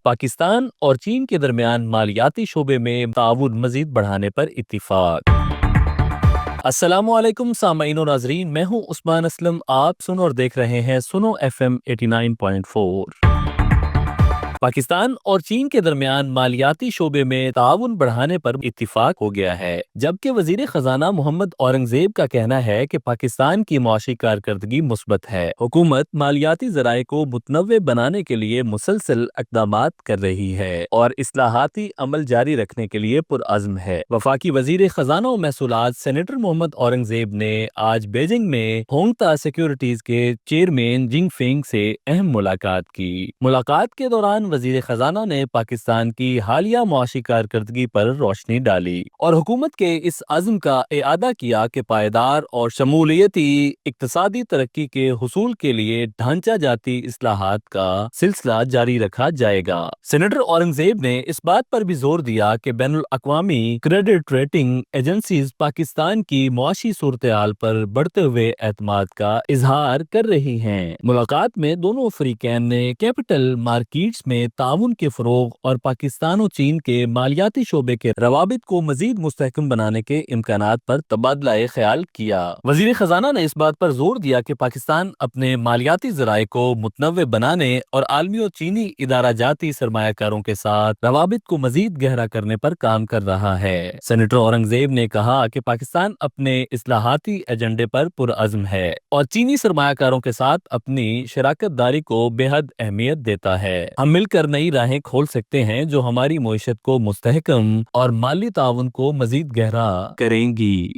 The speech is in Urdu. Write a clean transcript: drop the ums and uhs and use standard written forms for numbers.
پاکستان اور چین کے درمیان مالیاتی شعبے میں تعاون مزید بڑھانے پر اتفاق۔ السلام علیکم سامعین و ناظرین، میں ہوں عثمان اسلم۔ آپ سن اور دیکھ رہے ہیں سنو ایف ایم 89.4۔ پاکستان اور چین کے درمیان مالیاتی شعبے میں تعاون بڑھانے پر اتفاق ہو گیا ہے، جبکہ وزیر خزانہ محمد اورنگزیب کا کہنا ہے کہ پاکستان کی معاشی کارکردگی مثبت ہے۔ حکومت مالیاتی ذرائع کو متنوع بنانے کے لیے مسلسل اقدامات کر رہی ہے اور اصلاحاتی عمل جاری رکھنے کے لیے پرعزم ہے۔ وفاقی وزیر خزانہ و محصولات سینیٹر محمد اورنگزیب نے آج بیجنگ میں ہونگتا سیکیورٹیز کے چیئرمین جنگ فینگ سے اہم ملاقات کی۔ ملاقات کے دوران وزیر خزانہ نے پاکستان کی حالیہ معاشی کارکردگی پر روشنی ڈالی اور حکومت کے اس عزم کا اعادہ کیا کہ پائیدار اور شمولیتی اقتصادی ترقی کے حصول کے لیے ڈھانچہ جاتی اصلاحات کا سلسلہ جاری رکھا جائے گا۔ سینیٹر اورنگزیب نے اس بات پر بھی زور دیا کہ بین الاقوامی کریڈٹ ریٹنگ ایجنسیز پاکستان کی معاشی صورتحال پر بڑھتے ہوئے اعتماد کا اظہار کر رہی ہیں۔ ملاقات میں دونوں فریقین نے کیپٹل مارکیٹس میں تعاون کے فروغ اور پاکستان و چین کے مالیاتی شعبے کے روابط کو مزید مستحکم بنانے کے امکانات پر تبادلہ خیال کیا۔ وزیر خزانہ نے اس بات پر زور دیا کہ پاکستان اپنے مالیاتی ذرائع کو متنوع بنانے اور عالمی و چینی ادارہ جاتی سرمایہ کاروں کے ساتھ روابط کو مزید گہرا کرنے پر کام کر رہا ہے۔ سینیٹر اورنگزیب نے کہا کہ پاکستان اپنے اصلاحاتی ایجنڈے پر پرعزم ہے اور چینی سرمایہ کاروں کے ساتھ اپنی شراکت داری کو بے حد اہمیت دیتا ہے۔ ہم مل کر نئی راہیں کھول سکتے ہیں جو ہماری معیشت کو مستحکم اور مالی تعاون کو مزید گہرا کریں گی۔